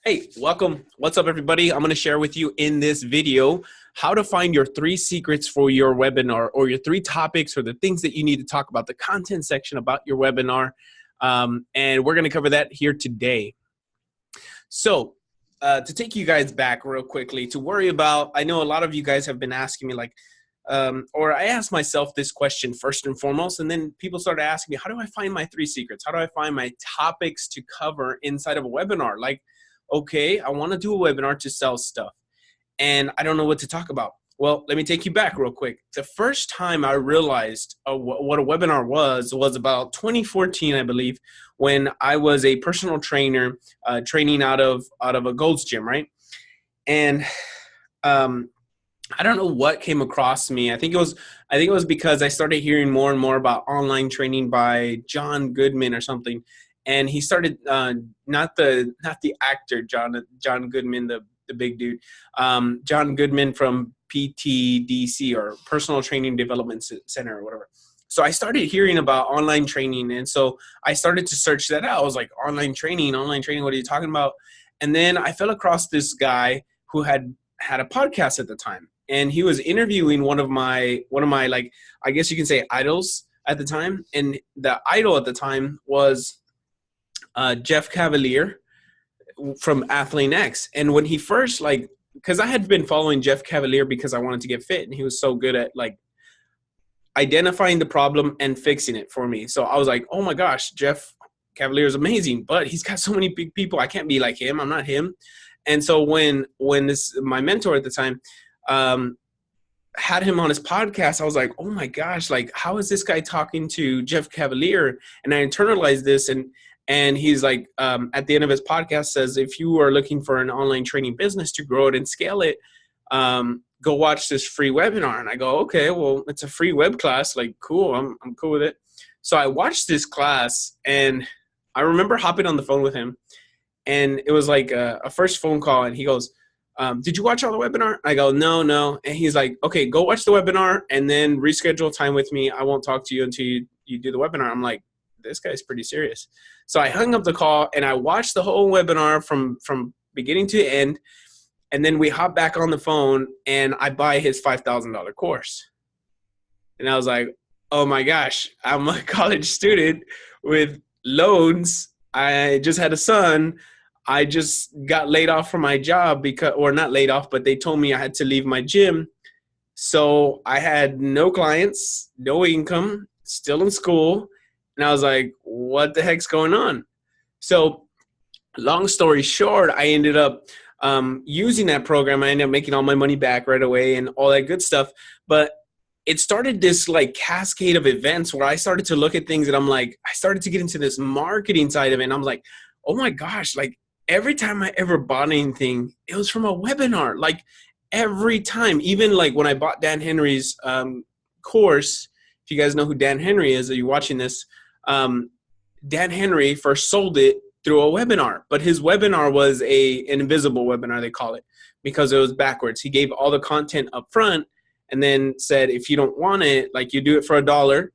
Hey, welcome. What's up, everybody? I'm going to share with you in this video how to find your 3 secrets for your webinar, or your 3 topics or the things that you need to talk about, the content section about your webinar. And we're going to cover that here today. So to take you guys back real quickly, to worry about, I know a lot of you guys have been asking me or I asked myself this question first and foremost, and then people started asking me, how do I find my 3 secrets? How do I find my topics to cover inside of a webinar? Okay, I want to do a webinar to sell stuff, and I don't know what to talk about. Well, let me take you back real quick. The first time I realized what a webinar was about 2014, I believe, when I was a personal trainer training out of a Gold's Gym, right? And I don't know what came across me. I think it was because I started hearing more and more about online training by John Goodman or something. And he started not the actor John Goodman, the big dude, John Goodman from PTDC, or Personal Training Development Center, or whatever. So I started hearing about online training, and so I started to search that out. I was like, online training, what are you talking about? And then I fell across this guy who had a podcast at the time, and he was interviewing one of my like, I guess you can say, idols at the time. And the idol at the time was Jeff Cavaliere from Athlean-X. And when he first, because I had been following Jeff Cavaliere because I wanted to get fit, and he was so good at identifying the problem and fixing it for me. So I was like, oh my gosh, Jeff Cavaliere is amazing, but he's got so many big people. I can't be like him. I'm not him. And so when my mentor at the time had him on his podcast, I was like, oh my gosh, how is this guy talking to Jeff Cavaliere? And I internalized this, and he's like, at the end of his podcast says, if you are looking for an online training business to grow it and scale it, go watch this free webinar. And I go, okay, well, it's a free web class. Cool. I'm cool with it. So I watched this class, and I remember hopping on the phone with him, and it was like a first phone call. And he goes, did you watch all the webinar? I go, no. And he's like, okay, go watch the webinar and then reschedule time with me. I won't talk to you until you do the webinar. I'm like, this guy's pretty serious. So I hung up the call, and I watched the whole webinar from beginning to end. And then we hop back on the phone, and I buy his $5,000 course. And I was like, oh my gosh, I'm a college student with loans. I just had a son. I just got laid off from my job or not laid off, but they told me I had to leave my gym. So I had no clients, no income, still in school. And I was like, what the heck's going on? So long story short, I ended up using that program. I ended up making all my money back right away and all that good stuff. But it started this cascade of events where I started to look at things, and I started to get into this marketing side of it. And I'm like, oh my gosh, every time I ever bought anything, it was from a webinar. Every time, even when I bought Dan Henry's course. If you guys know who Dan Henry is, are you watching this? Dan Henry first sold it through a webinar, but his webinar was an invisible webinar, they call it, because it was backwards. He gave all the content up front and then said, if you don't want it, you do it for $1,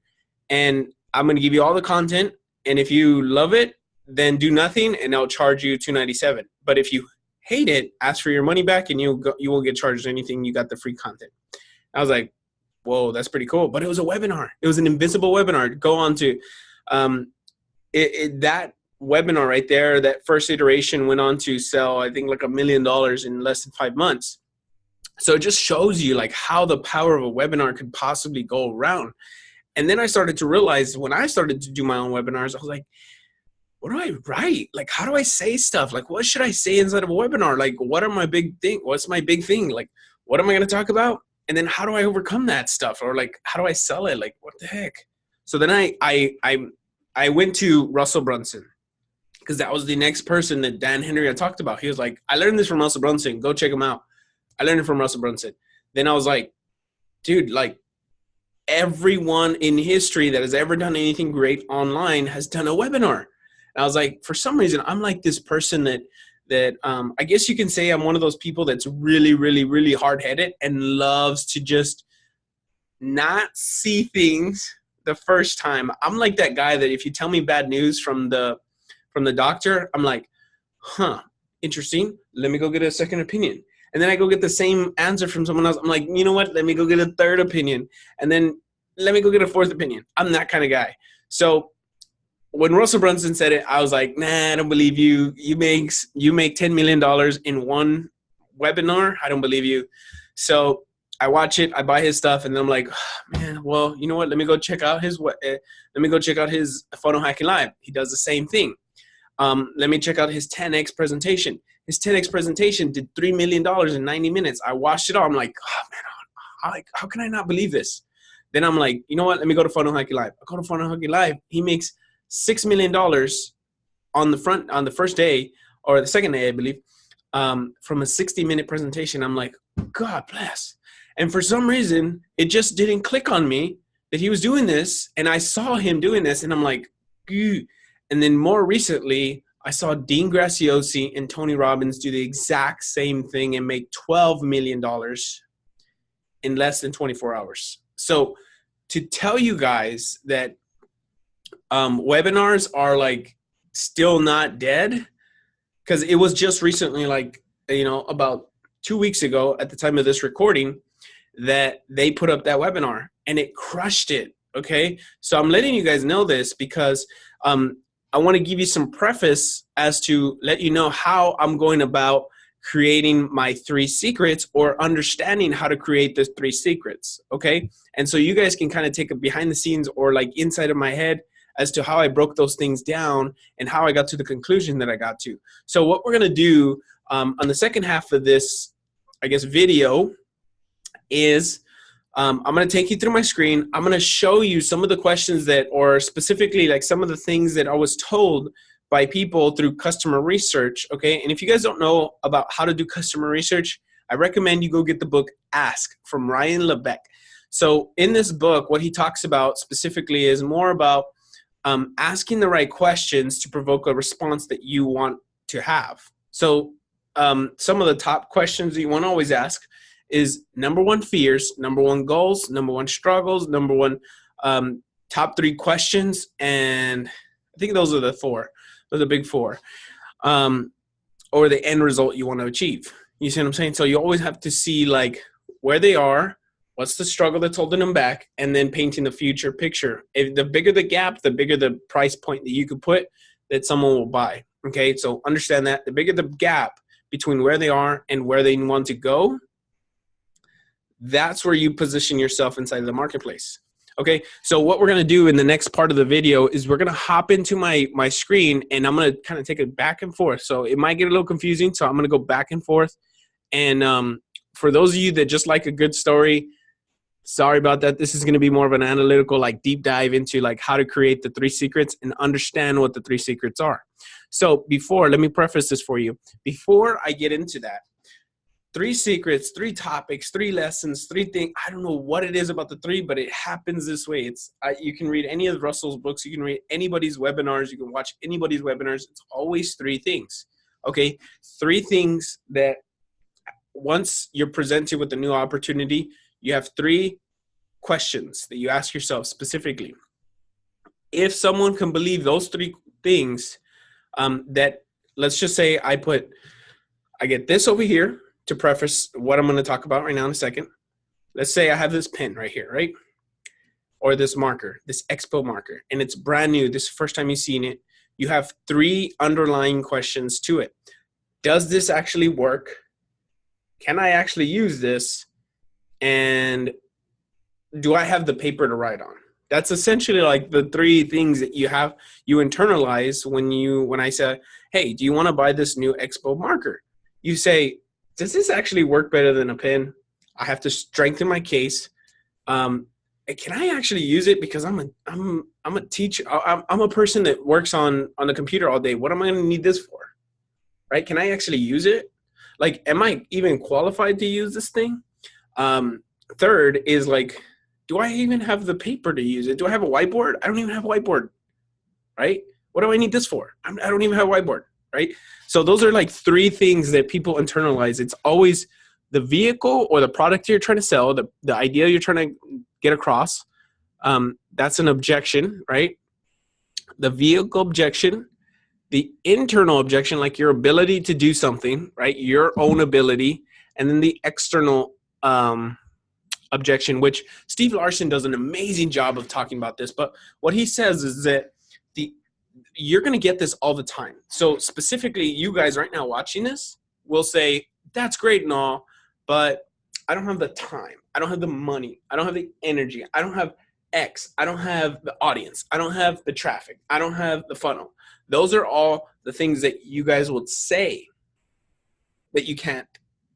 and I'm going to give you all the content. And if you love it, then do nothing, and I'll charge you $297. But if you hate it, ask for your money back, and you won't get charged anything. You got the free content. I was like, whoa, that's pretty cool. But it was a webinar. It was an invisible webinar. Go on to that webinar right there. That first iteration went on to sell, I think, $1 million in less than 5 months. So it just shows you how the power of a webinar could possibly go around. And then I started to realize, when I started to do my own webinars, I was like, what do I write? How do I say stuff? What should I say inside of a webinar? What are my big thing? What's my big thing? What am I going to talk about? And then how do I overcome that stuff? Or how do I sell it? What the heck? So then I went to Russell Brunson, because that was the next person that Dan Henry had talked about. He was like, I learned this from Russell Brunson. Go check him out. I learned it from Russell Brunson. Then I was like, dude, everyone in history that has ever done anything great online has done a webinar. And I was like, for some reason, I'm this person that I guess you can say I'm one of those people that's really, really, really hard-headed and loves to just not see things the first time. I'm like that guy that if you tell me bad news from the doctor, I'm like, huh, interesting. Let me go get a second opinion. And then I go get the same answer from someone else. I'm like, you know what? Let me go get a third opinion. And then let me go get a fourth opinion. I'm that kind of guy. So when Russell Brunson said it, I was like, nah, I don't believe you. You make $10 million in one webinar. I don't believe you. So I watch it, I buy his stuff, and then I'm like, oh, man, well, you know what? Let me go check out his Funnel Hacking Live. He does the same thing. Let me check out his 10X presentation. His 10X presentation did $3 million in 90 minutes. I watched it all. I'm like, oh, man, how can I not believe this? Then I'm like, you know what? Let me go to Funnel Hacking Live. I go to Funnel Hacking Live. He makes $6 million on the first day, or the second day, I believe, from a 60-minute presentation. I'm like, God bless. And for some reason, it just didn't click on me that he was doing this. And I saw him doing this, and I'm like, Goo. And then more recently, I saw Dean Graziosi and Tony Robbins do the exact same thing and make $12 million in less than 24 hours. So to tell you guys that webinars are like still not dead, because it was just recently, like, you know, about 2 weeks ago at the time of this recording, that they put up that webinar and it crushed it. Okay. So I'm letting you guys know this because I want to give you some preface as to let you know how I'm going about creating my 3 secrets, or understanding how to create the 3 secrets. Okay. And so you guys can kind of take a behind the scenes, or like inside of my head, as to how I broke those things down and how I got to the conclusion that I got to. So what we're going to do on the second half of this, I guess, video is I'm going to take you through my screen. I'm going to show you some of the questions that, or specifically like some of the things that I was told by people through customer research. Okay. And if you guys don't know about how to do customer research, I recommend you go get the book Ask from Ryan Lebeck. So in this book, what he talks about specifically is more about asking the right questions to provoke a response that you want to have. So some of the top questions that you want to always ask is number 1, fears, number 1, goals, number 1, struggles, number 1, top 3 questions. And I think those are the 4, those are the big 4, or the end result you want to achieve. You see what I'm saying? So you always have to see like where they are, what's the struggle that's holding them back, and then painting the future picture. If the bigger the gap, the bigger the price point that you could put that someone will buy. Okay, so understand that the bigger the gap between where they are and where they want to go, that's where you position yourself inside of the marketplace. Okay, so what we're going to do in the next part of the video is we're going to hop into my screen, and I'm going to kind of take it back and forth. So it might get a little confusing, so I'm going to go back and forth. And for those of you that just like a good story, sorry about that. This is going to be more of an analytical, like deep dive into like how to create the 3 secrets and understand what the 3 secrets are. So let me preface this for you. Before I get into that, 3 secrets, 3 topics, 3 lessons, 3 things. I don't know what it is about the 3, but it happens this way. You can read any of Russell's books. You can read anybody's webinars. You can watch anybody's webinars. It's always 3 things. Okay, 3 things that once you're presented with a new opportunity, you have 3 questions that you ask yourself specifically. If someone can believe those 3 things, that let's just say I get this over here to preface what I'm going to talk about right now in a second. Let's say I have this pen right here, right? Or this marker, this Expo marker, and it's brand new. This is the first time you've seen it. You have 3 underlying questions to it. Does this actually work? Can I actually use this? And do I have the paper to write on? That's essentially like the 3 things that you internalize when I say, hey, do you want to buy this new Expo marker? You say, does this actually work better than a pen? I have to strengthen my case. Can I actually use it? Because I'm a teacher. I'm a person that works on the computer all day. What am I going to need this for? Right? Can I actually use it? Like, am I even qualified to use this thing? Third is like, do I even have the paper to use it? Do I have a whiteboard? I don't even have a whiteboard, right? What do I need this for? I don't even have a whiteboard, right? So those are like 3 things that people internalize. It's always the vehicle or the product you're trying to sell, the idea you're trying to get across. That's an objection, right? The vehicle objection, the internal objection, like your ability to do something, right? Your own ability, and then the external objection, which Steve Larson does an amazing job of talking about this. But what he says is that you're going to get this all the time. So specifically, you guys right now watching this will say, that's great and all, but I don't have the time. I don't have the money. I don't have the energy. I don't have X. I don't have the audience. I don't have the traffic. I don't have the funnel. Those are all the things that you guys would say that you can't.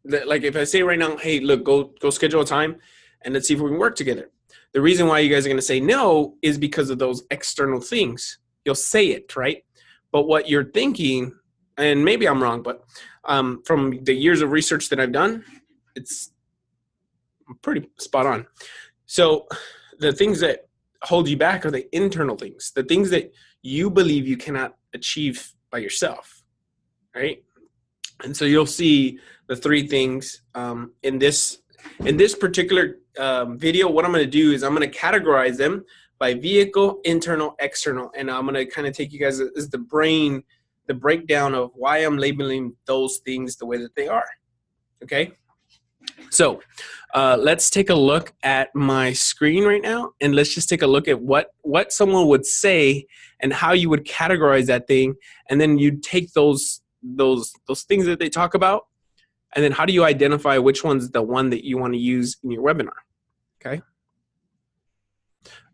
Like if I say right now, hey, look, go schedule a time and let's see if we can work together. The reason why you guys are going to say no is because of those external things. You'll say it, right? But what you're thinking, and maybe I'm wrong, but from the years of research that I've done, it's pretty spot on. So the things that hold you back are the internal things, the things that you believe you cannot achieve by yourself, right? And so you'll see the three things in this particular video. What I'm going to do is I'm going to categorize them by vehicle, internal, external, and I'm going to kind of take you guys as the breakdown of why I'm labeling those things the way that they are. Okay, so let's take a look at my screen right now, and let's just take a look at what someone would say and how you would categorize that thing, and then you take those things that they talk about, and then how do you identify which one's the one that you want to use in your webinar? Okay.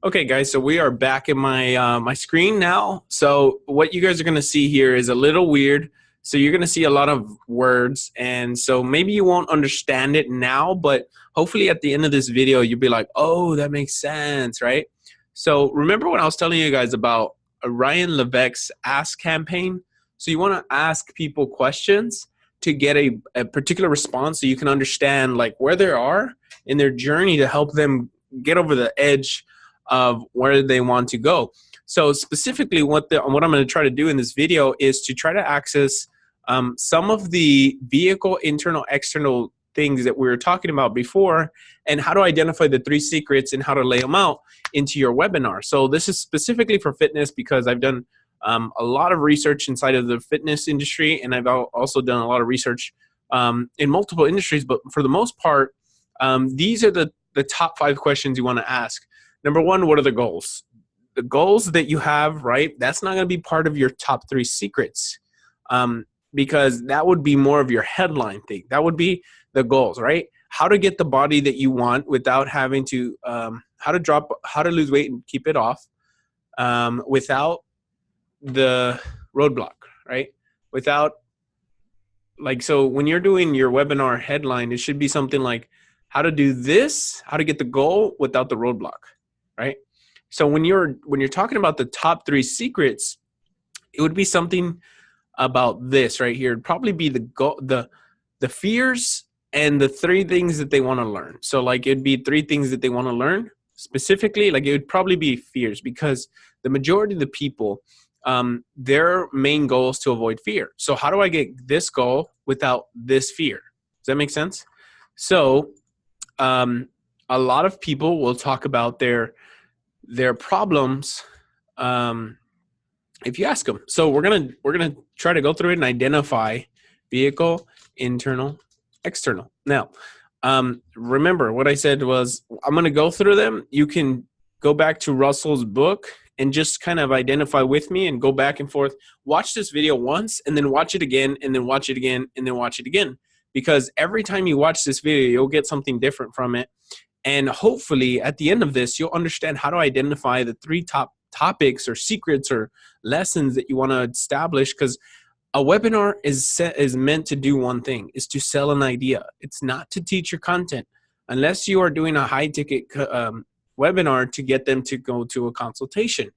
Okay, guys, so we are back in my my screen now. So what you guys are going to see here is a little weird. So you're going to see a lot of words, and so maybe you won't understand it now, but hopefully at the end of this video, you'll be like, oh, that makes sense, right? So remember when I was telling you guys about Ryan Levesque's Ask campaign? So you want to ask people questions to get a particular response so you can understand like where they are in their journey to help them get over the edge of where they want to go. So specifically what I'm going to try to do in this video is to try to access some of the vehicle, internal, external things that we were talking about before, and how to identify the 3 secrets and how to lay them out into your webinar. So this is specifically for fitness because I've done a lot of research inside of the fitness industry, and I've also done a lot of research in multiple industries, but for the most part, these are the top 5 questions you want to ask. Number 1, what are the goals? The goals that you have, right? That's not going to be part of your top 3 secrets because that would be more of your headline thing. That would be the goals, right? How to get the body that you want without having to, how to lose weight and keep it off without the roadblock, right? Without, like, so when you're doing your webinar headline, it should be something like how to do this, how to get the goal without the roadblock, right? So when you're talking about the top 3 secrets, it would be something about this right here. It'd probably be the fears and the 3 things that they want to learn. So like it'd be 3 things that they want to learn specifically. Like it would probably be fears because the majority of the people, their main goal is to avoid fear. So how do I get this goal without this fear? Does that make sense? So a lot of people will talk about their problems if you ask them. So we're gonna try to go through it and identify vehicle, internal, external. Now, remember what I said was I'm gonna go through them. You can go back to Russell's book and just kind of identify with me and go back and forth. Watch this video once and then watch it again and then watch it again and then watch it again. Because every time you watch this video, you'll get something different from it. And hopefully at the end of this, you'll understand how to identify the 3 top topics or secrets or lessons that you want to establish. Because a webinar is meant to do one thing, is to sell an idea. It's not to teach your content unless you are doing a high ticket webinar to get them to go to a consultation.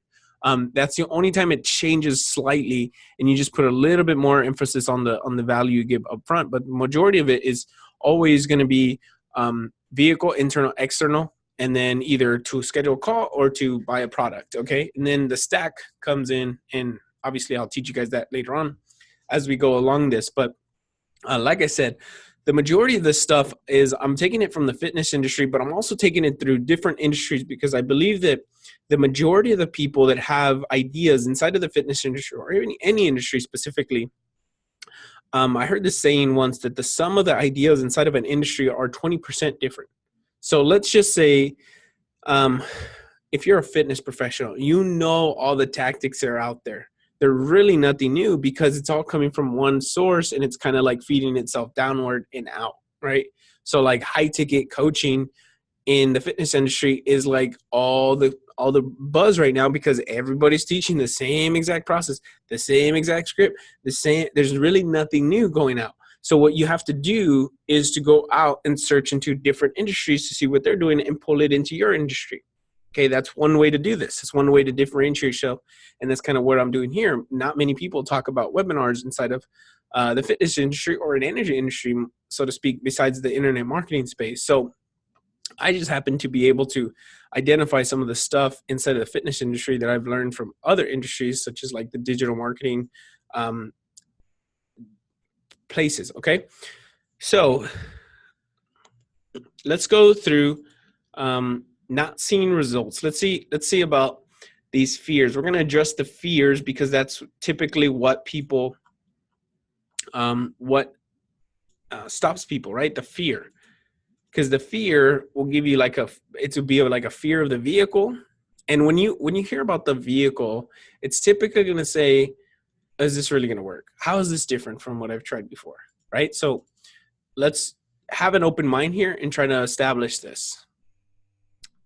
That's the only time it changes slightly and you just put a little bit more emphasis on the value you give up front. But the majority of it is always going to be vehicle, internal, external, and then either to schedule a call or to buy a product, okay? And then the stack comes in, and obviously I'll teach you guys that later on as we go along this. But like I said, the majority of this stuff is I'm taking it from the fitness industry, but I'm also taking it through different industries because I believe that the majority of the people that have ideas inside of the fitness industry or even any industry specifically, I heard this saying once that the sum of the ideas inside of an industry are 20% different. So let's just say, if you're a fitness professional, you know all the tactics that are out there. They're really nothing new because it's all coming from one source and it's kind of like feeding itself downward and out, right? So like high ticket coaching in the fitness industry is like all the buzz right now because everybody's teaching the same exact process, the same exact script, the same. There's really nothing new going out. So what you have to do is to go out and search into different industries to see what they're doing and pull it into your industry. Okay, that's one way to do this. It's one way to differentiate yourself, and that's kind of what I'm doing here. Not many people talk about webinars inside of the fitness industry or an energy industry, so to speak, besides the internet marketing space. So I just happen to be able to identify some of the stuff inside of the fitness industry that I've learned from other industries, such as like the digital marketing places. Okay, so let's go through not seeing results. Let's see about these fears. We're going to address the fears because that's typically what people stops people, right? The fear. Because the fear will give you like it will be like a fear of the vehicle. And when you hear about the vehicle, it's typically going to say, is this really going to work? How is this different from what I've tried before? Right? So let's have an open mind here and try to establish this.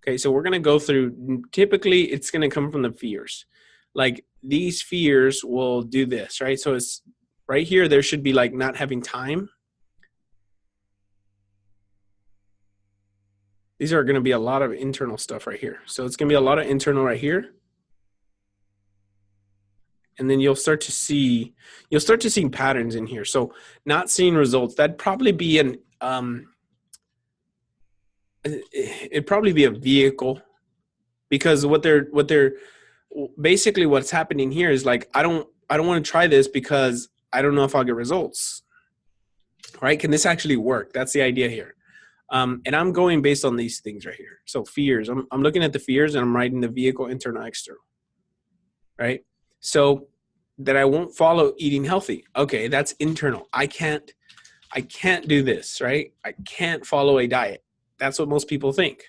Okay, so we're going to go through, typically it's going to come from the fears. Like these fears will do this, right? So it's right here, there should be like not having time. These are going to be a lot of internal stuff right here. So it's going to be a lot of internal right here. And then you'll start to see patterns in here. So not seeing results, that'd probably be it'd probably be a vehicle, because what they're basically what's happening here is like, I don't want to try this because I don't know if I'll get results, right? Can this actually work? That's the idea here. And I'm going based on these things right here. So fears, I'm looking at the fears and I'm writing the vehicle, internal, external, right? So that I won't follow eating healthy. Okay, that's internal. I can't do this, right? I can't follow a diet. That's what most people think.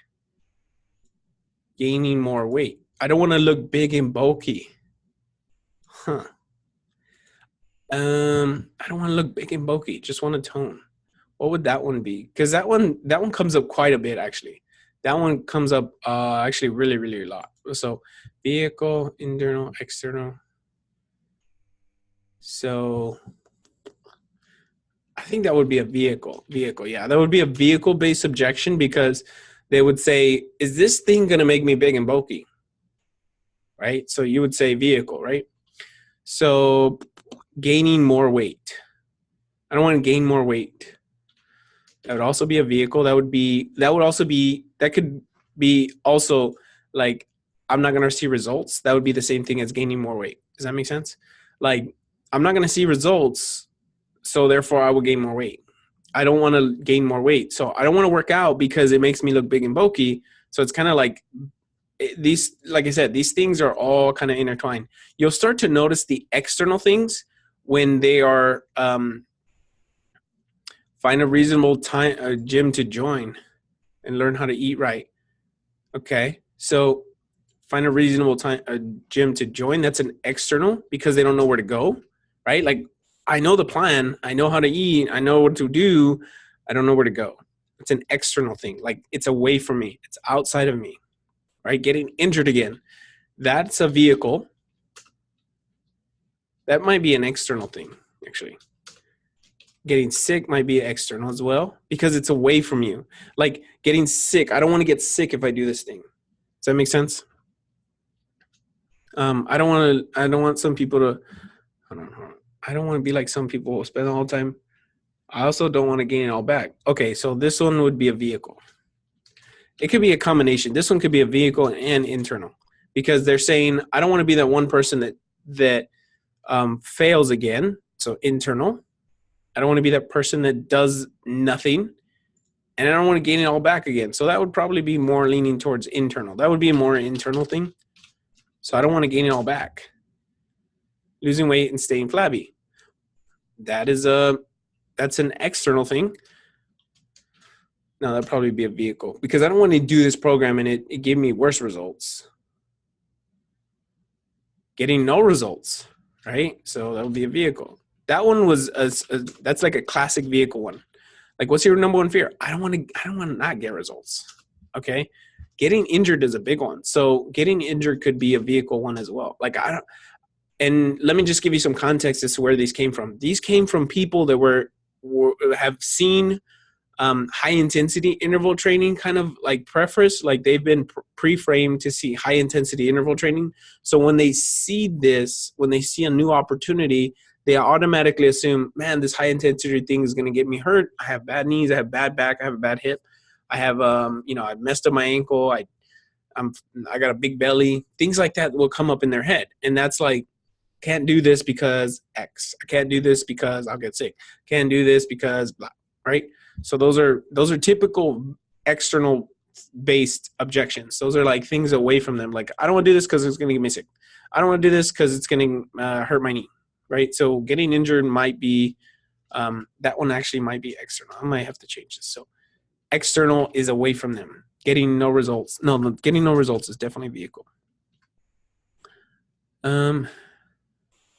Gaining more weight. I don't want to look big and bulky. I don't want to look big and bulky. Just want to tone. What would that one be? Because that one comes up quite a bit, actually. That one comes up actually really, really a lot. So vehicle, internal, external. So I think that would be a vehicle. Yeah, that would be a vehicle-based objection, because they would say, is this thing going to make me big and bulky? Right? So you would say vehicle, right? So gaining more weight. I don't want to gain more weight. That would also be a vehicle. That could be also like, I'm not going to see results. That would be the same thing as gaining more weight. Does that make sense? Like, I'm not going to see results, so therefore I will gain more weight. I don't want to gain more weight. So I don't want to work out because it makes me look big and bulky. So it's kind of like these, like I said, these things are all kind of intertwined. You'll start to notice the external things when they are, find a reasonable time, a gym to join and learn how to eat right. Okay. So find a reasonable time, a gym to join. That's an external, because they don't know where to go, right? Like, I know the plan. I know how to eat. I know what to do. I don't know where to go. It's an external thing. Like, it's away from me. It's outside of me, right? Getting injured again. That's a vehicle. That might be an external thing, actually. Getting sick might be external as well, because it's away from you. Like getting sick. I don't want to get sick if I do this thing. Does that make sense? I don't want some people to, I don't want to be like some people who spend all the time. I also don't want to gain it all back. Okay, so this one would be a vehicle. It could be a combination. This one could be a vehicle and internal, because they're saying, I don't want to be that one person that fails again. So internal. I don't want to be that person that does nothing, and I don't want to gain it all back again. So that would probably be more leaning towards internal. That would be a more internal thing. So I don't want to gain it all back. Losing weight and staying flabby. That's an external thing. No, that'd probably be a vehicle, because I don't want to do this program and it gave me worse results. Getting no results, right? So that would be a vehicle. That one was that's like a classic vehicle one. Like, what's your number one fear? I don't want to not get results. Okay. Getting injured is a big one. So getting injured could be a vehicle one as well. Like, and let me just give you some context as to where these came from. These came from people that have seen high intensity interval training kind of like preface, like they've been pre-framed to see high intensity interval training. So when they see this, when they see a new opportunity, they automatically assume, man, this high intensity thing is going to get me hurt. I have bad knees. I have bad back. I have a bad hip. I have, I messed up my ankle. I got a big belly. Things like that will come up in their head. And that's like, can't do this because X. I can't do this because I'll get sick. Can't do this because blah, right? So those are typical external based objections. Those are like things away from them. Like, I don't want to do this because it's going to get me sick. I don't want to do this because it's going to hurt my knee, right? So getting injured might be, that one actually might be external. I might have to change this. So external is away from them. Getting no results. No, getting no results is definitely a vehicle.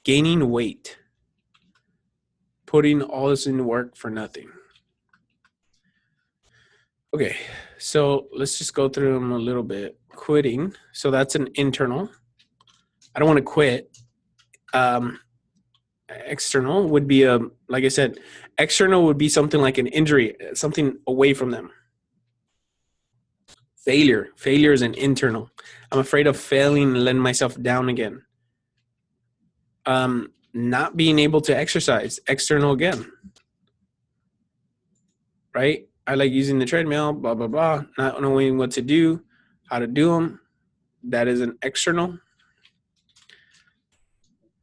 Gaining weight. Putting all this into work for nothing. Okay, so let's just go through them a little bit. Quitting, so that's an internal. I don't want to quit. External would be like I said, external would be something like an injury, something away from them. Failure is an internal. I'm afraid of failing and letting myself down again. Not being able to exercise, external again. Right? I like using the treadmill, blah, blah, blah, not knowing what to do, how to do them. That is an external.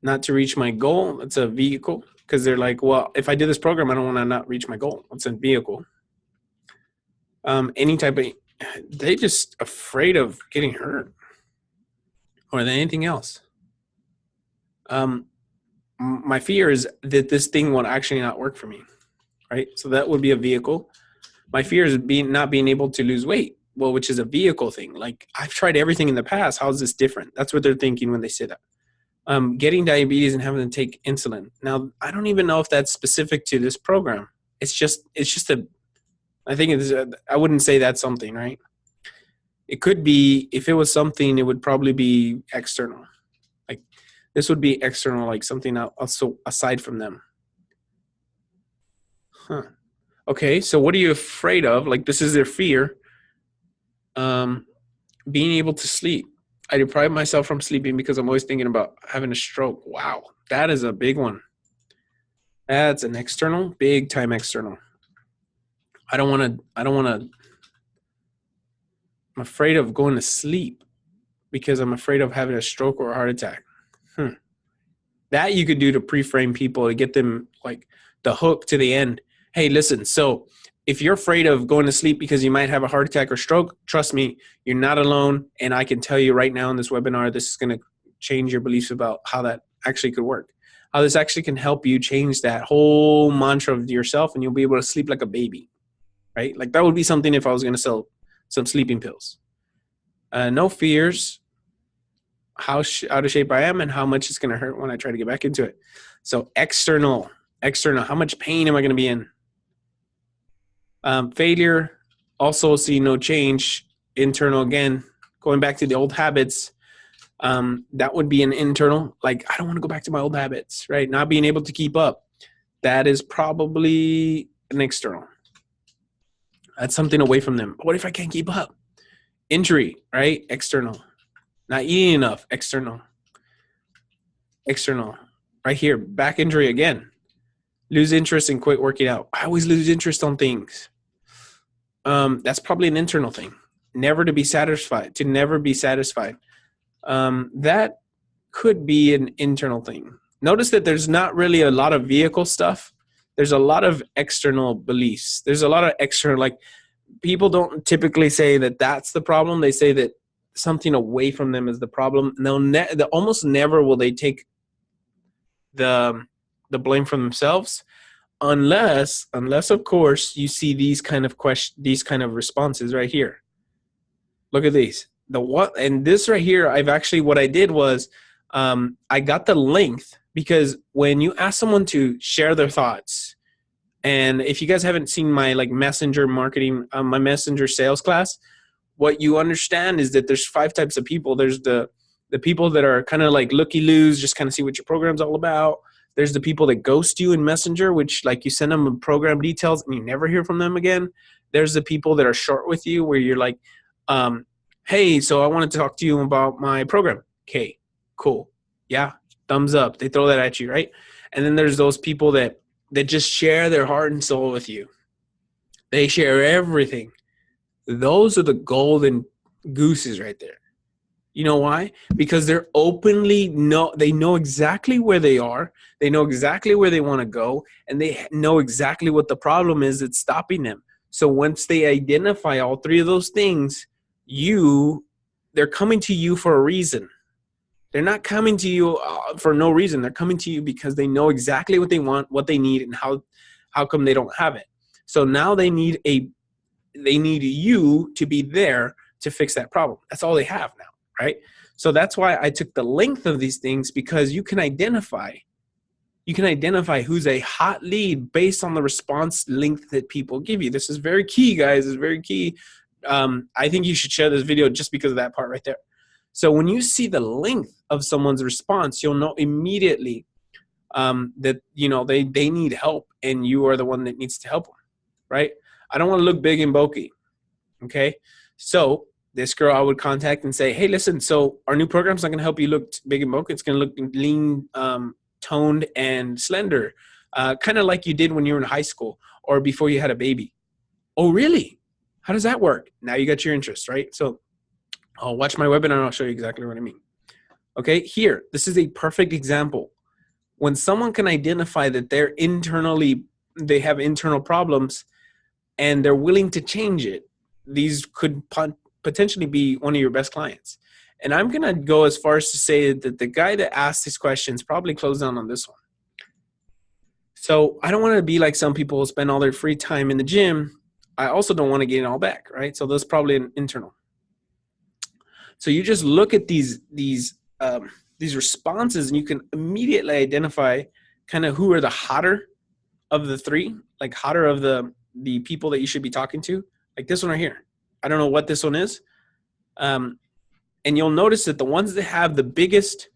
Not to reach my goal, that's a vehicle, because they're like, well, if I do this program, I don't want to not reach my goal. It's a vehicle. Any type of, they're just afraid of getting hurt more than anything else. My fear is that this thing will actually not work for me, right? So that would be a vehicle. My fear is not being able to lose weight, well, which is a vehicle thing. Like, I've tried everything in the past. How is this different? That's what they're thinking when they say that. Getting diabetes and having to take insulin. Now, I don't even know if that's specific to this program. It's just I think I wouldn't say that's something, right? It could be, if it was something, it would probably be external. Like, this would be external, like something also aside from them. Okay, so what are you afraid of? Like, this is their fear. Being able to sleep. I deprive myself from sleeping because I'm always thinking about having a stroke. Wow, that is a big one. That's an external, big time external. I'm afraid of going to sleep because I'm afraid of having a stroke or a heart attack. That you could do to pre-frame people to get them like the hook to the end. Hey, listen, so if you're afraid of going to sleep because you might have a heart attack or stroke, trust me, you're not alone. And I can tell you right now in this webinar, this is going to change your beliefs about how that actually could work. How this actually can help you change that whole mantra of yourself, and you'll be able to sleep like a baby, right? Like, that would be something if I was going to sell some sleeping pills. No fears, how out of shape I am and how much it's going to hurt when I try to get back into it. So external, how much pain am I going to be in? Failure, also see no change. Internal, again, going back to the old habits, that would be an internal. Like, I don't want to go back to my old habits, right? Not being able to keep up. That is probably an external. That's something away from them. What if I can't keep up? Injury, right? External. Not eating enough. External. Right here, back injury again. Lose interest and quit working out. I always lose interest on things. That's probably an internal thing. Never be satisfied. That could be an internal thing. Notice that there's not really a lot of vehicle stuff. there's a lot of external beliefs. There's a lot of external, like, people don't typically say that that's the problem. They say that something away from them is the problem. And they'll almost never will they take the blame from themselves, unless of course you see these kind of these kind of responses right here. Look at these. And this right here, what I did was, I got the length, because when you ask someone to share their thoughts, and if you guys haven't seen my like messenger marketing, my messenger sales class, what you understand is that there's 5 types of people. There's the people that are kind of like looky-loos, just kind of see what your program's all about. There's the people that ghost you in Messenger, which like you send them program details and you never hear from them again. There's the people that are short with you, where you're like, hey, so I wanted to talk to you about my program. Okay, cool. Yeah, thumbs up. They throw that at you, right? And then there's those people that just share their heart and soul with you. They share everything. Those are the golden gooses right there. You know why? Because they're they know exactly where they are. They know exactly where they want to go, and they know exactly what the problem is that's stopping them. So once they identify all 3 of those things, they're coming to you for a reason. They're not coming to you for no reason. They're coming to you because they know exactly what they want, what they need, and how come they don't have it. So now they need you to be there to fix that problem. That's all they have now, right? So that's why I took the length of these things, because you can identify who's a hot lead based on the response length that people give you. This is very key, guys. It's very key. I think you should share this video just because of that part right there. So when you see the length of someone's response, you'll know immediately that they need help, and you are the one that needs to help them, right? I don't want to look big and bulky, okay? So this girl I would contact and say, hey, listen, so our new program's not going to help you look big and bulky. It's going to look lean, toned, and slender, kind of like you did when you were in high school or before you had a baby. Oh, really? How does that work? Now you got your interest, right? So I'll watch my webinar and I'll show you exactly what I mean. Okay, here, this is a perfect example. When someone can identify that they have internal problems and they're willing to change it, these could potentially be one of your best clients. And I'm going to go as far as to say that the guy that asked these questions probably closed down on this one. So I don't want to be like some people who spend all their free time in the gym. I also don't want to get it all back, right? So that's probably an internal. So you just look at these responses, and you can immediately identify kind of who are the hotter of the 3, like hotter of the people that you should be talking to. Like this one right here. I don't know what this one is. And you'll notice that the ones that have the biggest,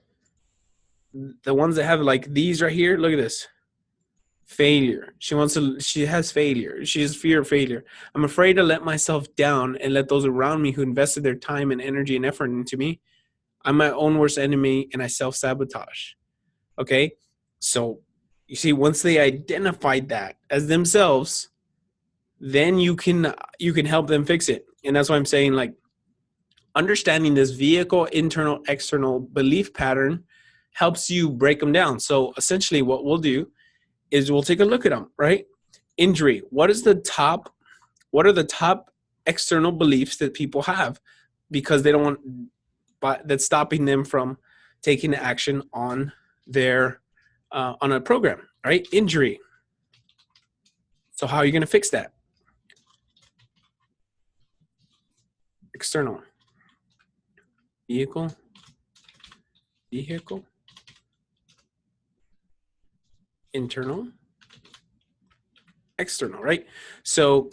the ones that have like these right here, look at this. Failure. She has failure. She has fear of failure. I'm afraid to let myself down and let those around me who invested their time and energy and effort into me. I'm my own worst enemy, and I self-sabotage. Okay? So you see, once they identified that as themselves, then you can help them fix it. And that's why I'm saying, like, understanding this vehicle, internal, external belief pattern helps you break them down. So essentially what we'll do is we'll take a look at them, right? Injury. What are the top external beliefs that people have because they don't want, that's stopping them from taking action on their, on a program, right? Injury. So how are you going to fix that? External. Vehicle. Internal, external, right? So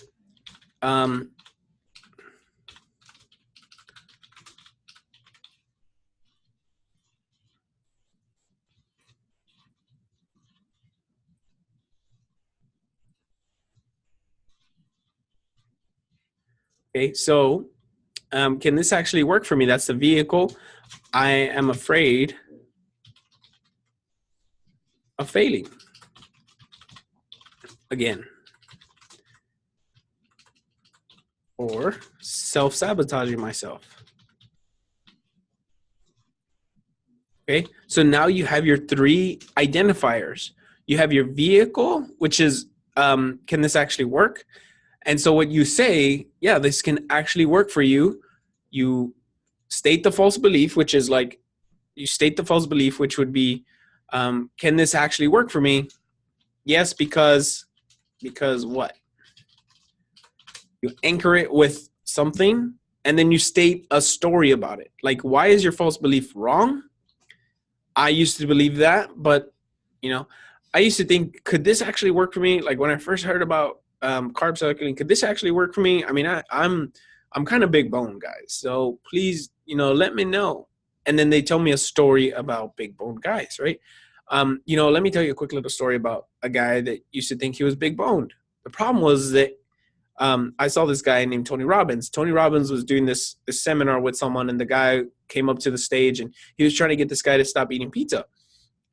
okay, so can this actually work for me? That's the vehicle. I am afraid of failing. Again, or self-sabotaging myself. Okay, so now you have your 3 identifiers. you have your vehicle, which is, can this actually work? And so what you say, yeah, this can actually work for you. You state the false belief, which is like, you state the false belief, which would be, can this actually work for me? Yes, because what? You anchor it with something, and then you state a story about it. Like, why is your false belief wrong? I used to believe that, but I used to think, could this actually work for me? Like when I first heard about carb cycling, could this actually work for me? I mean, I'm kind of big bone, guys. So please, let me know. And then they tell me a story about big bone guys, right? Let me tell you a quick little story about a guy that used to think he was big boned. The problem was that I saw this guy named Tony Robbins. Tony Robbins was doing this seminar with someone, and the guy came up to the stage, and he was trying to get this guy to stop eating pizza.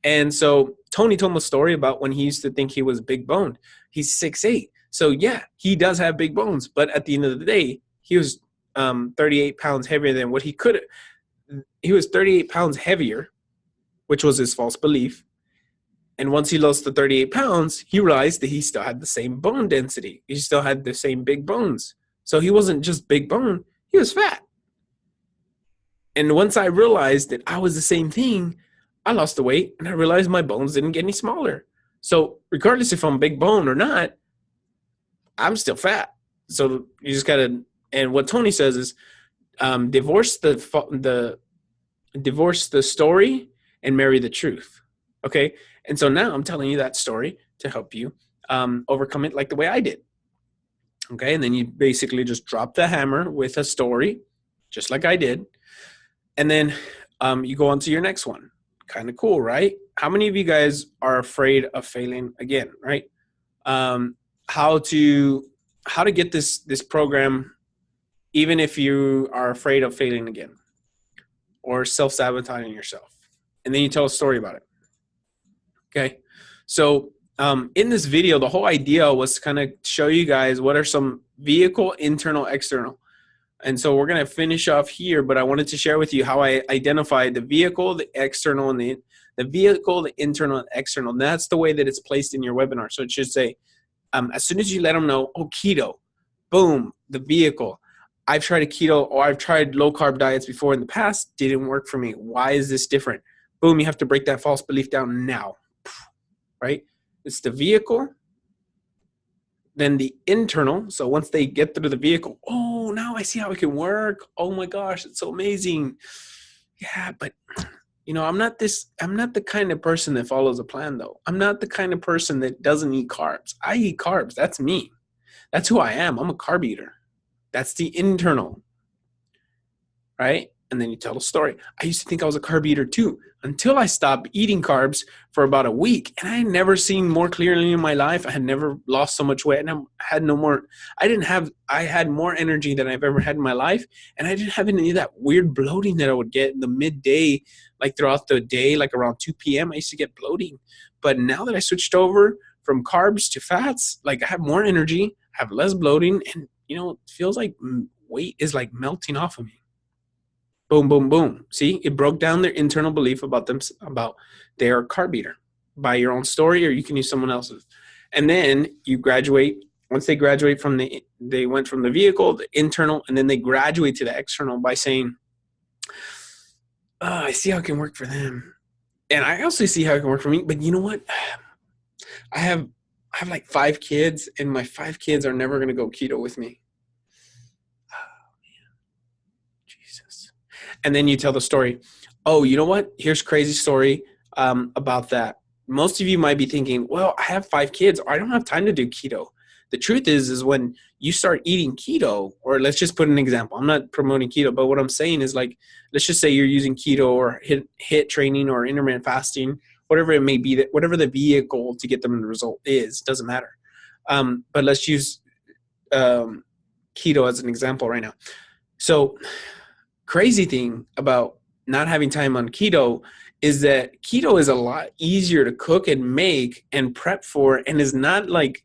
And so Tony told him a story about when he used to think he was big boned. He's 6'8". So yeah, he does have big bones, but at the end of the day, he was 38 pounds heavier than what he could. He was 38 pounds heavier, which was his false belief. And once he lost the 38 pounds, he realized that he still had the same bone density. He still had the same big bones. So he wasn't just big bone, he was fat. And once I realized that I was the same thing, I lost the weight, and I realized my bones didn't get any smaller. So regardless if I'm big bone or not, I'm still fat. So you just gotta. And what Tony says is, divorce the story and marry the truth. Okay, and so now I'm telling you that story to help you overcome it, like the way I did. Okay, and then you basically just drop the hammer with a story, just like I did, and then you go on to your next one. Kind of cool, right? How many of you guys are afraid of failing again, right? How to get this program, even if you are afraid of failing again or self-sabotaging yourself. And then you tell a story about it. Okay. So in this video, the whole idea was to kind of show you guys what are some vehicle, internal, external. And so we're going to finish off here, but I wanted to share with you how I identified the vehicle, the external, and the vehicle, the internal, and external. And that's the way that it's placed in your webinar. So it should say, as soon as you let them know, oh, keto, boom, the vehicle. I've tried a keto, or I've tried low carb diets before in the past, didn't work for me. Why is this different? Boom, you have to break that false belief down now, right? It's the vehicle. Then the internal. So once they get through the vehicle, oh, now I see how it can work. Oh my gosh, it's so amazing. Yeah, but I'm not the kind of person that follows a plan though. I'm not the kind of person that doesn't eat carbs. I eat carbs. That's me. That's who I am. I'm a carb eater. That's the internal. Right? And then you tell the story. I used to think I was a carb eater too, until I stopped eating carbs for about a week. And I had never seen more clearly in my life. I had never lost so much weight. And I had more energy than I've ever had in my life. And I didn't have any of that weird bloating that I would get in the midday, like throughout the day, like around 2 p.m. I used to get bloating. But now that I switched over from carbs to fats, like I have more energy, have less bloating, and it feels like weight is like melting off of me. Boom, boom, boom. See, it broke down their internal belief about their carb eater by your own story, or you can use someone else's. And then you graduate. Once they graduate they went from the vehicle, the internal, and then they graduate to the external by saying, oh, I see how it can work for them. And I also see how it can work for me. But you know what? I have like 5 kids, and my 5 kids are never going to go keto with me. And then you tell the story. Oh, you know what? Here's a crazy story about that. Most of you might be thinking, well, I have 5 kids, or I don't have time to do keto. The truth is when you start eating keto, or let's just put an example. I'm not promoting keto, but what I'm saying is, like, let's just say you're using keto or HIIT training or intermittent fasting, whatever it may be, whatever the vehicle to get them the result is, doesn't matter. But let's use keto as an example right now. So crazy thing about not having time on keto is that keto is a lot easier to cook and make and prep for, and is not like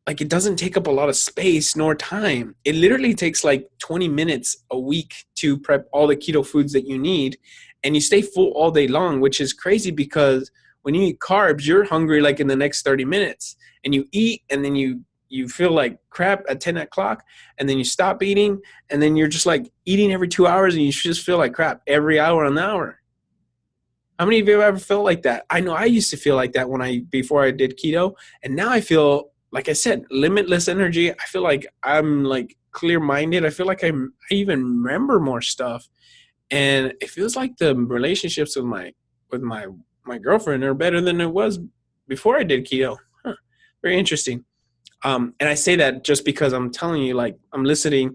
it doesn't take up a lot of space nor time. It literally takes like 20 minutes a week to prep all the keto foods that you need, and you stay full all day long, which is crazy because When you eat carbs, you're hungry like in the next 30 minutes, and you eat, and then you feel like crap at 10 o'clock, and then you stop eating, and then you're just like eating every 2 hours, and you just feel like crap every hour on the hour. How many of you have ever felt like that? I know I used to feel like that before I did keto, and now I feel, like I said, limitless energy. I feel like I'm like clear-minded. I feel like I even remember more stuff, and it feels like the relationships with my girlfriend are better than it was before I did keto. Huh. Very interesting. And I say that just because I'm telling you, like, I'm listening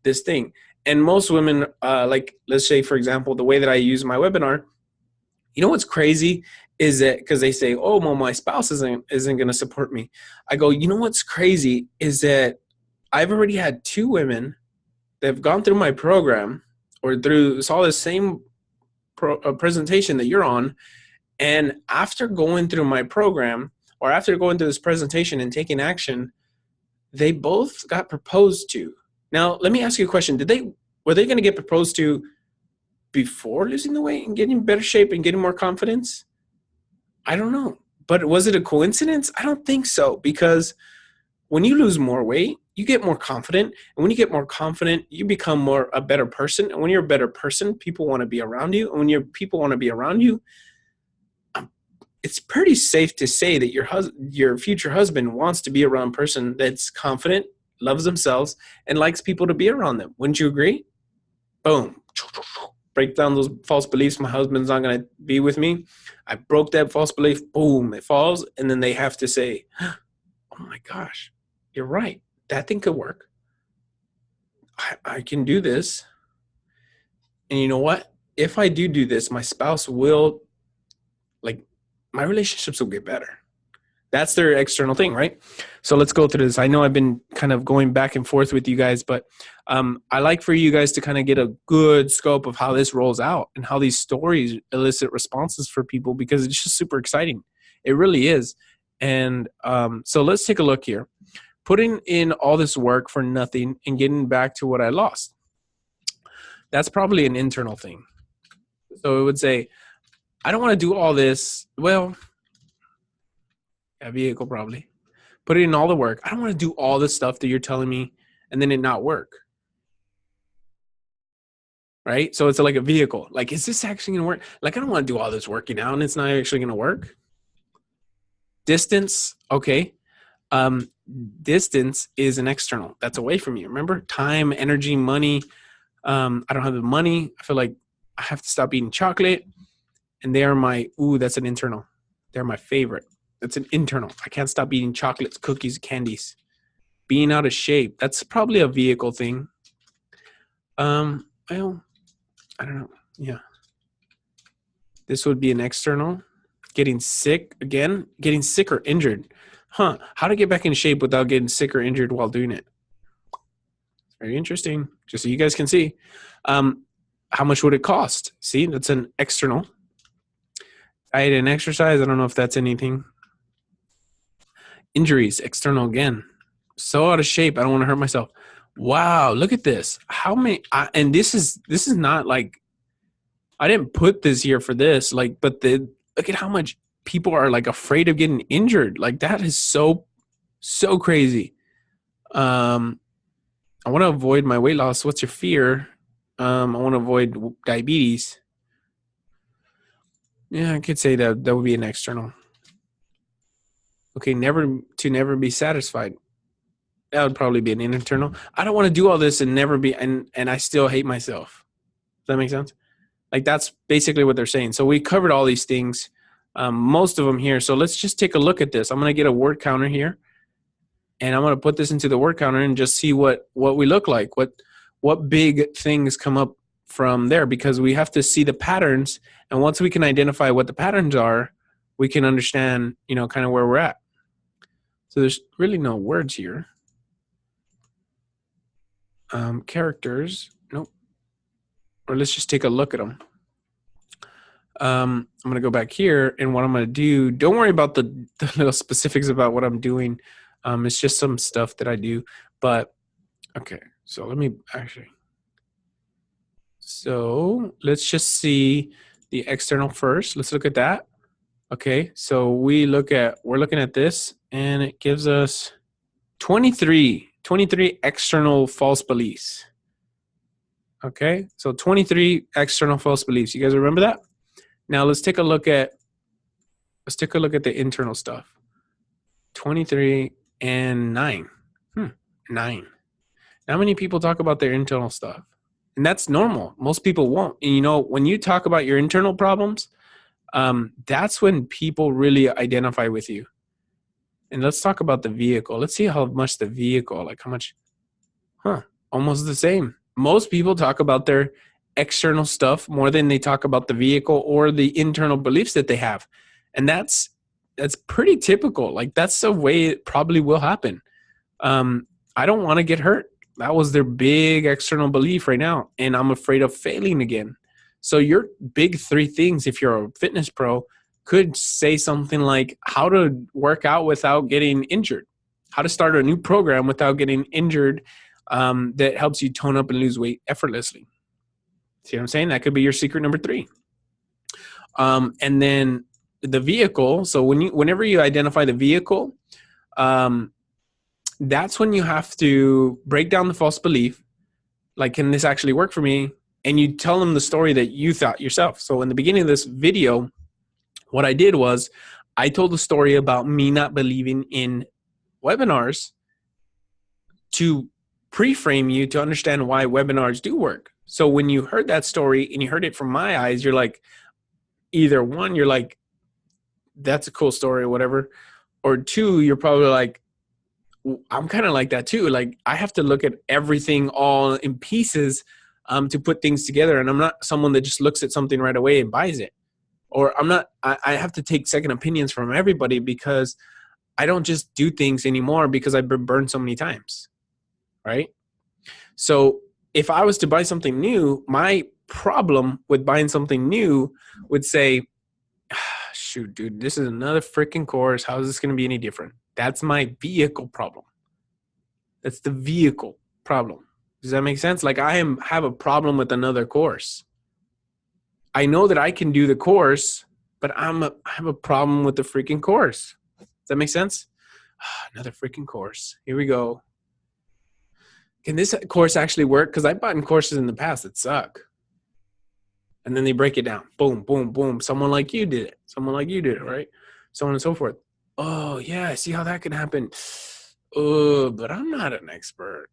this thing. And most women, like, let's say, for example, the way that I use my webinar, you know what's crazy is that, because they say, oh, well, my spouse isn't going to support me. I go, you know what's crazy is that I've already had 2 women that have gone through my program or saw the same presentation that you're on. And after going through my program, or after going through this presentation and taking action, they both got proposed to. Now, let me ask you a question. Were they going to get proposed to before losing the weight and getting in better shape and getting more confidence? I don't know. But was it a coincidence? I don't think so, because when you lose more weight, you get more confident. And when you get more confident, you become a better person. And when you're a better person, people want to be around you. And when people want to be around you, it's pretty safe to say that your future husband wants to be around a person that's confident, loves themselves, and likes people to be around them. Wouldn't you agree? Boom. Break down those false beliefs. My husband's not going to be with me. I broke that false belief. Boom. It falls. And then they have to say, oh my gosh, you're right. That thing could work. I can do this. And you know what? If I do this, my spouse will, like, my relationships will get better. That's their external thing, right? So let's go through this. I know I've been kind of going back and forth with you guys, but I like for you guys to kind of get a good scope of how this rolls out and how these stories elicit responses for people, because it's just super exciting. It really is. And so let's take a look here. Putting in all this work for nothing and getting back to what I lost. That's probably an internal thing. So it would say, I don't want to do all this. Well, a vehicle probably. Put in all the work. I don't want to do all the stuff that you're telling me and then it not work. Right? So it's like a vehicle. Like, is this actually going to work? Like, I don't want to do all this working out and it's not actually going to work. Distance. Okay. Distance is an external. That's away from you. Remember? Time, energy, money. I don't have the money. I feel like I have to stop eating chocolate. And they are that's an internal. They're my favorite. That's an internal. I can't stop eating chocolates, cookies, candies. Being out of shape. That's probably a vehicle thing. Well, I don't know. Yeah. This would be an external. Getting sick again. Getting sick or injured. How to get back in shape without getting sick or injured while doing it. Very interesting. Just so you guys can see. How much would it cost? See, that's an external. Diet and exercise. I don't know if that's anything. Injuries, external again. So out of shape. I don't want to hurt myself. Wow, look at this. How many? And this is not like, I didn't put this here for this. Like, but look at how much people are like afraid of getting injured. Like, that is so crazy. I want to avoid my weight loss. What's your fear? I want to avoid diabetes. Yeah, I could say that would be an external. Okay, never be satisfied. That would probably be an internal. I don't want to do all this and never be, and I still hate myself. Does that make sense? Like, that's basically what they're saying. So we covered all these things, most of them here. So let's just take a look at this. I'm going to get a word counter here, and I'm going to put this into the word counter and just see what we look like, what big things come up from there, because we have to see the patterns. And once we can identify what the patterns are, we can understand, kind of where we're at. So there's really no words here. Characters, nope. Or let's just take a look at them. I'm going to go back here, and what I'm going to do, don't worry about the little specifics about what I'm doing. It's just some stuff that I do. But, okay, so let's just see the external first. Let's look at that. Okay, so we're looking at this, and it gives us 23 external false beliefs. Okay, so 23 external false beliefs. You guys remember that? Now let's take a look at the internal stuff. 23 and 9. 9. How many people talk about their internal stuff? And that's normal. Most people won't. And you know, when you talk about your internal problems, that's when people really identify with you. And let's talk about the vehicle. Let's see how much the vehicle, like how much, almost the same. Most people talk about their external stuff more than they talk about the vehicle or the internal beliefs that they have. And that's pretty typical. Like that's the way it probably will happen. I don't want to get hurt. That was their big external belief right now. And I'm afraid of failing again. So your big 3 things, if you're a fitness pro, could say something like how to work out without getting injured, how to start a new program without getting injured, that helps you tone up and lose weight effortlessly. See what I'm saying? That could be your secret number 3. And then the vehicle. So whenever you identify the vehicle, that's when you have to break down the false belief. Like, can this actually work for me? And you tell them the story that you thought yourself. So in the beginning of this video, what I did was I told a story about me not believing in webinars to pre-frame you to understand why webinars do work. So when you heard that story and you heard it from my eyes, you're like, either one, you're like, that's a cool story or whatever. Or 2, you're probably like, I'm kind of like that too. Like I have to look at everything all in pieces to put things together. And I'm not someone that just looks at something right away and buys it. Or I have to take second opinions from everybody because I don't just do things anymore because I've been burned so many times. Right? So if I was to buy something new, my problem with buying something new would say, shoot, dude, this is another freaking course. How is this going to be any different? That's my vehicle problem. That's the vehicle problem. Does that make sense? Like I have a problem with another course. I know that I can do the course, but I have a problem with the freaking course. Does that make sense? Another freaking course. Here we go. Can this course actually work? Because I've bought courses in the past that suck. And then they break it down. Boom, boom, boom. Someone like you did it. Someone like you did it, right? So on and so forth. Oh, yeah, I see how that can happen. Oh, but I'm not an expert.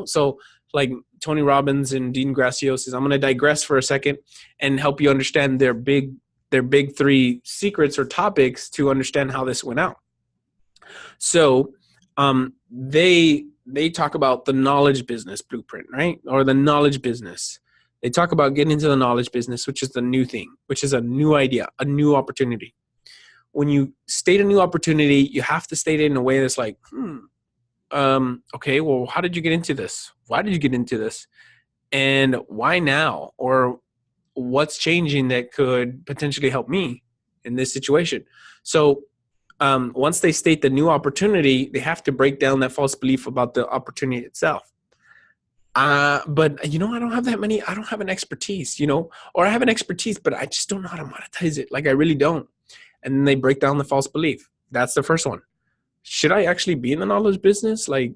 So like Tony Robbins and Dean Graziosi, I'm going to digress for a second and help you understand their big 3 secrets or topics to understand how this went out. So they talk about the knowledge business blueprint, right? Or the knowledge business. They talk about getting into the knowledge business, which is the new thing, which is a new idea, a new opportunity. When you state a new opportunity, you have to state it in a way that's like, okay, well, how did you get into this? Why did you get into this? And why now? Or what's changing that could potentially help me in this situation? So once they state the new opportunity, they have to break down that false belief about the opportunity itself. But I don't have I don't have an expertise, or I have an expertise, but I just don't know how to monetize it. Like I really don't. And then they break down the false belief. That's the first one. Should I actually be in the knowledge business? Like,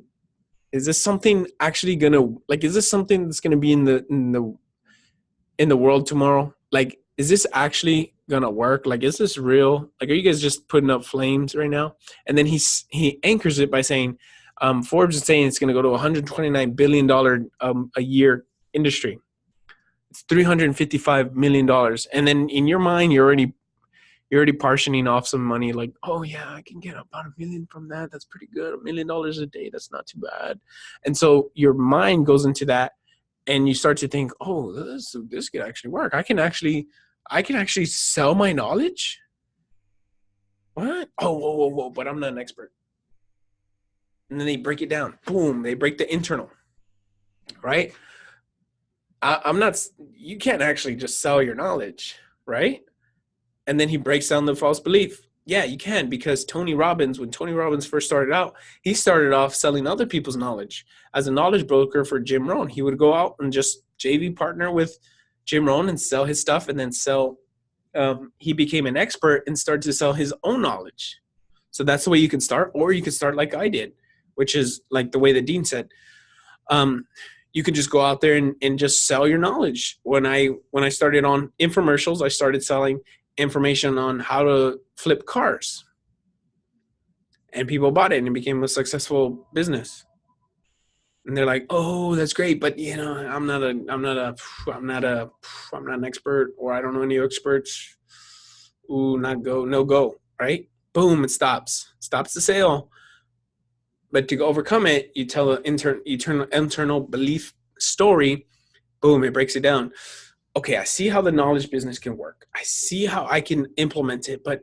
is this something actually is this something that's gonna be in the world tomorrow? Like, is this actually gonna work? Like, is this real? Like, are you guys just putting up flames right now? And then he anchors it by saying, Forbes is saying it's gonna go to $129 billion a year industry. It's $355 million. And then in your mind, you're already partitioning off some money like, oh yeah, I can get about $1 million from that. That's pretty good. $1 million a day. That's not too bad. And so your mind goes into that and you start to think, oh, this could actually work. I can actually sell my knowledge. What? Oh, whoa. But I'm not an expert. And then they break it down. Boom. They break the internal, right? You can't actually just sell your knowledge, right? And then he breaks down the false belief. Yeah, you can, because when Tony Robbins first started out, he started off selling other people's knowledge as a knowledge broker for Jim Rohn. He would go out and just JV partner with Jim Rohn and sell his stuff and then sell he became an expert and started to sell his own knowledge. So that's the way you can start, or you can start like I did, which is like the way that Dean said. You can just go out there and just sell your knowledge. When I started on infomercials, I started selling information on how to flip cars, and people bought it, and it became a successful business. And they're like, "Oh, that's great, but I'm not an expert, or I don't know any experts. Ooh, no go, right? Boom, it stops the sale." But to overcome it, you tell an internal belief story. Boom, it breaks it down. Okay, I see how the knowledge business can work. I see how I can implement it, but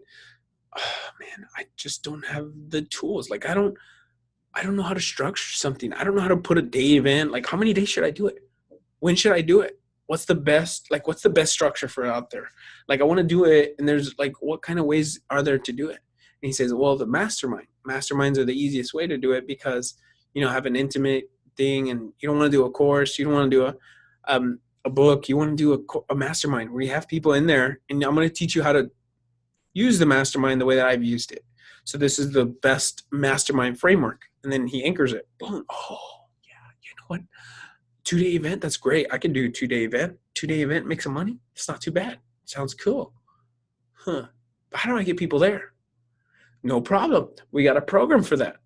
man, I just don't have the tools. Like I don't know how to structure something. I don't know how to put a day event. Like how many days should I do it? When should I do it? What's the best structure for it out there? Like I want to do it, and there's like, what kind of ways are there to do it? And he says, well, the masterminds are the easiest way to do it, because, have an intimate thing, and you don't want to do a course. You don't want to do a book. You want to do a mastermind where you have people in there, and I'm going to teach you how to use the mastermind the way that I've used it. So this is the best mastermind framework. And then he anchors it. Boom. Oh, yeah. You know what? 2-day event. That's great. I can do a 2-day event. 2-day event, make some money. It's not too bad. Sounds cool. But how do I get people there? No problem. We got a program for that.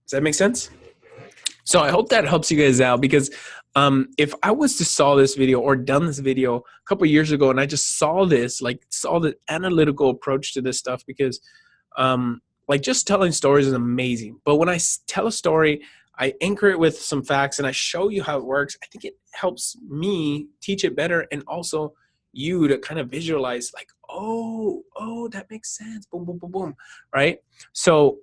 Does that make sense? So I hope that helps you guys out, because if I was to saw this video or done this video a couple of years ago, and I just saw the analytical approach to this stuff, because just telling stories is amazing. But when I tell a story, I anchor it with some facts and I show you how it works. I think it helps me teach it better, and also you to kind of visualize like, oh, that makes sense. Boom, boom, boom, boom. Right. So,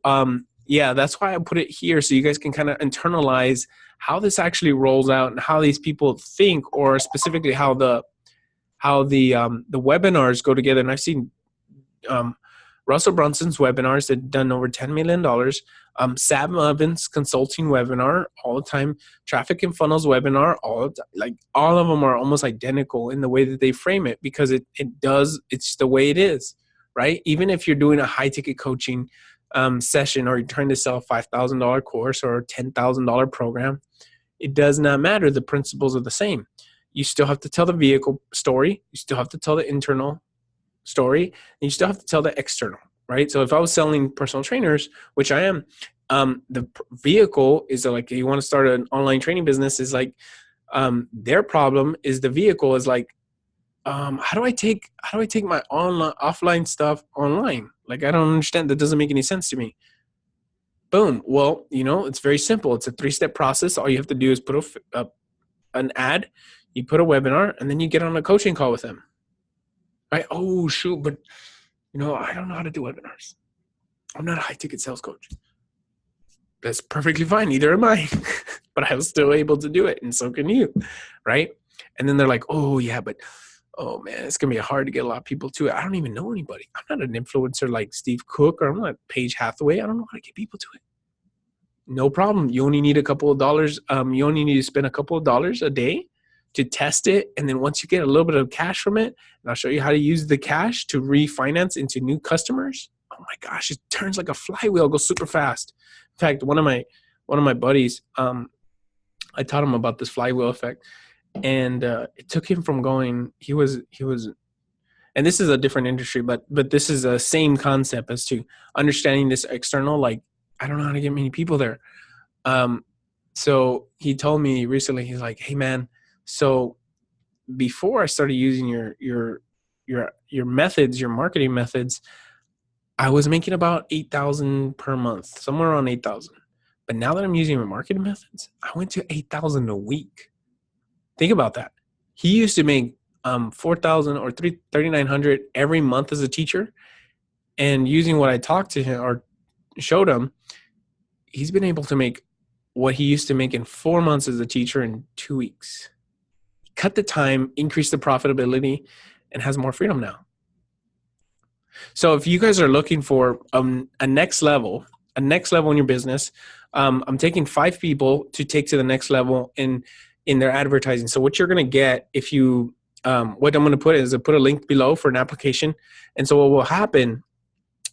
yeah, that's why I put it here, so you guys can kind of internalize how this actually rolls out and how these people think, or specifically how the webinars go together. And I've seen Russell Brunson's webinars that done over $10 million. Sam Evans consulting webinar all the time. Traffic and Funnels webinar, all of them are almost identical in the way that they frame it, because it's the way it is, right? Even if you're doing a high ticket coaching session, or you're trying to sell a $5,000 course or a $10,000 program, it does not matter. The principles are the same. You still have to tell the vehicle story. You still have to tell the internal story, and you still have to tell the external, right? So if I was selling personal trainers, which I am, the vehicle is like, you want to start an online training business, is like, their problem is the vehicle is like, how do I take my offline stuff online? Like, I don't understand. That doesn't make any sense to me. Boom. Well, it's very simple. It's a 3-step process. All you have to do is put an ad, you put a webinar, and then you get on a coaching call with them. Right? Oh, shoot. But, I don't know how to do webinars. I'm not a high ticket sales coach. That's perfectly fine. Neither am I. But I was still able to do it. And so can you. Right? And then they're like, oh, yeah, but oh man, it's going to be hard to get a lot of people to it. I don't even know anybody. I'm not an influencer like Steve Cook, or I'm not Paige Hathaway. I don't know how to get people to it. No problem. You only need a couple of dollars. You only need to spend a couple of dollars a day to test it. And then once you get a little bit of cash from it, and I'll show you how to use the cash to refinance into new customers. Oh my gosh, it turns like a flywheel, it goes super fast. In fact, one of my buddies, I taught him about this flywheel effect. And it took him from going, he was, and this is a different industry, but this is the same concept as to understanding this external, like, I don't know how to get many people there. So he told me recently, he's like, hey man, so before I started using your methods, your marketing methods, I was making about 8,000 per month, somewhere around 8,000. But now that I'm using my marketing methods, I went to 8,000 a week. Think about that. He used to make 4,000 or 3,900 every month as a teacher, and using what I talked to him or showed him, he's been able to make what he used to make in 4 months as a teacher in 2 weeks. Cut the time, increase the profitability, and has more freedom now. So if you guys are looking for a next level in your business, I'm taking 5 people to take to the next level in their advertising. So what you're going to get if you what I'm going to put is I put a link below for an application. And so what will happen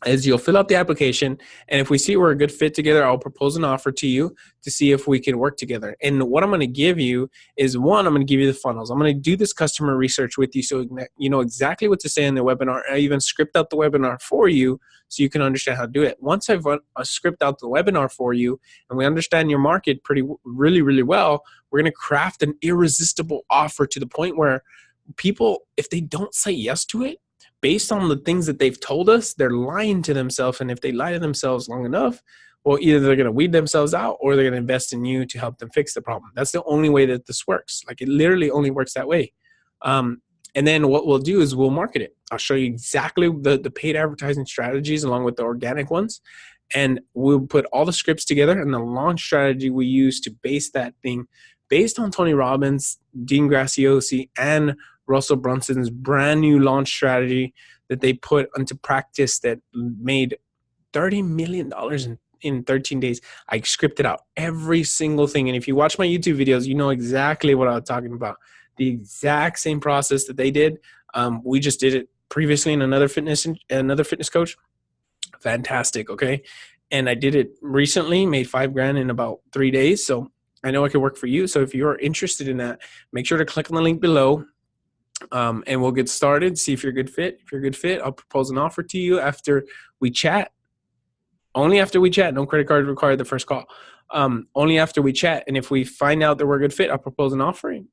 is you'll fill out the application, and if we see we're a good fit together, I'll propose an offer to you to see if we can work together. And what I'm going to give you is, one, I'm going to give you the funnels. I'm going to do this customer research with you so you know exactly what to say in the webinar. I even script out the webinar for you so you can understand how to do it. Once I've script out the webinar for you and we understand your market really well, we're going to craft an irresistible offer to the point where people, if they don't say yes to it, based on the things that they've told us, they're lying to themselves. And if they lie to themselves long enough, well, either they're going to weed themselves out or they're going to invest in you to help them fix the problem. That's the only way that this works. Like, it literally only works that way. And then what we'll do is we'll market it. I'll show you exactly the paid advertising strategies along with the organic ones. And we'll put all the scripts together and the launch strategy we use to base that thing based on Tony Robbins, Dean Graziosi, and Russell Brunson's brand new launch strategy that they put into practice that made $30 million in 13 days. I scripted out every single thing. And if you watch my YouTube videos, you know exactly what I was talking about. The exact same process that they did. We just did it previously in another fitness coach. Fantastic. Okay. And I did it recently, made $5,000 in about 3 days. So I know it could work for you. So if you're interested in that, make sure to click on the link below. And we'll get started, see if you're a good fit. If you're a good fit, I'll propose an offer to you after we chat. Only after we chat. No credit card required the first call. Only after we chat. And if we find out that we're a good fit, I'll propose an offer. And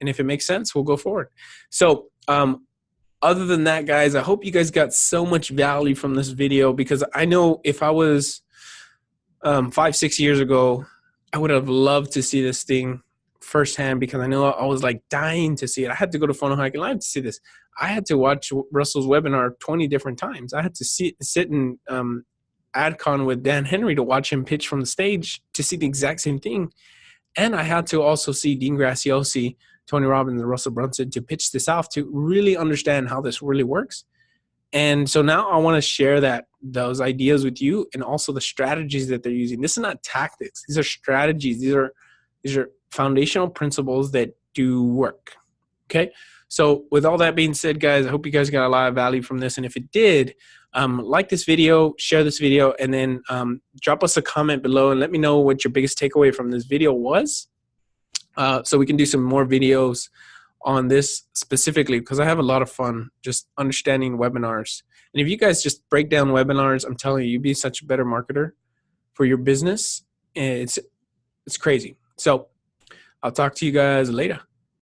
if it makes sense, we'll go forward. So other than that, guys, I hope you guys got so much value from this video, because I know if I was 5-6 years ago, I would have loved to see this thing firsthand, because I know I was like dying to see it. I had to go to Funnel Hacking Live to see this. I had to watch Russell's webinar 20 different times. I had to sit in AdCon with Dan Henry to watch him pitch from the stage to see the exact same thing. And I had to also see Dean Graziosi, Tony Robbins, and Russell Brunson to pitch this off to really understand how this really works. And so now I want to share those ideas with you, and also the strategies that they're using. This is not tactics. These are strategies. These are foundational principles that do work. Okay. So with all that being said, guys, I hope you guys got a lot of value from this. And if it did, like this video, share this video, and then drop us a comment below and let me know what your biggest takeaway from this video was. So we can do some more videos on this specifically, because I have a lot of fun just understanding webinars. And if you guys just break down webinars, I'm telling you, you'd be such a better marketer for your business. It's crazy. So I'll talk to you guys later.